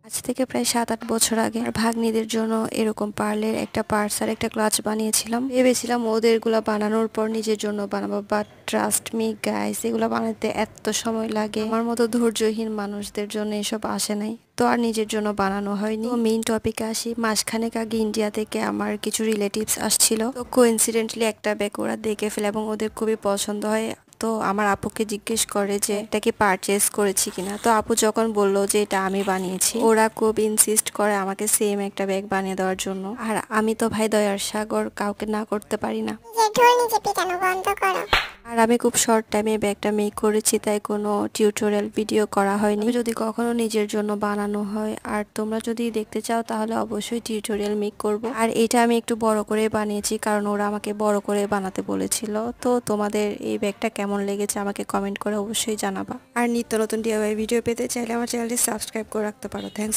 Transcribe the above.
আজ থেকে প্রায় 7-8 বছর আগে আর ভাগ্নিদের জন্য এরকম পার্লের একটা পার্স আর একটা ক্লাচ বানিয়েছিলাম। ভেবেছিলাম ওদেরগুলা বানানোর পর নিজের জন্য বানাবো, বাট ট্রাস্ট মি গাইস, এগুলো বানাতে এত সময় লাগে। আমার মতো ধৈর্যহীন মানুষদের জন্য এসব আসে নাই, তো আর নিজের জন্য বানানো হয়নি। তো মেইন টপিকে আসি। মাসখানেক আগে ইন্ডিয়া থেকে আমার কিছু রিলেটিভস আসছিল, তো কোইন্সিডেন্টলি একটা ব্যাগ ওরা দেখে ফেলে এবং ওদের খুবই পছন্দ হয়। তো আমার আপুকে জিজ্ঞেস করে যে এটা কি পারচেস করেছি কিনা। তো আপু যখন বললো যে এটা আমি বানিয়েছি, ওরা খুব ইনসিস্ট করে আমাকে সেম একটা ব্যাগ বানিয়ে দেওয়ার জন্য। আর আমি তো ভাই দয়ার সাগর, কাউকে না করতে পারি না। নিজে পিটানো বন্ধ করো। আর আমি খুব শর্ট টাইমে ব্যাগটা মেক করেছি, তাই কোনো টিউটোরিয়াল ভিডিও করা হয়নি। যদি কখনো নিজের জন্য বানানো হয় আর তোমরা যদি দেখতে চাও তাহলে অবশ্যই টিউটোরিয়াল মেক করব। আর এটা আমি একটু বড় করে বানিয়েছি কারণ ওরা আমাকে বড় করে বানাতে বলেছিল। তো তোমাদের এই ব্যাগটা কেমন লেগেছে আমাকে কমেন্ট করে অবশ্যই জানাবা। আর নিত্য নতুন ডিআইওয়াই ভিডিও পেতে চাইলে আমার চ্যানেলটি সাবস্ক্রাইব করে রাখতে পারো। থ্যাংকস।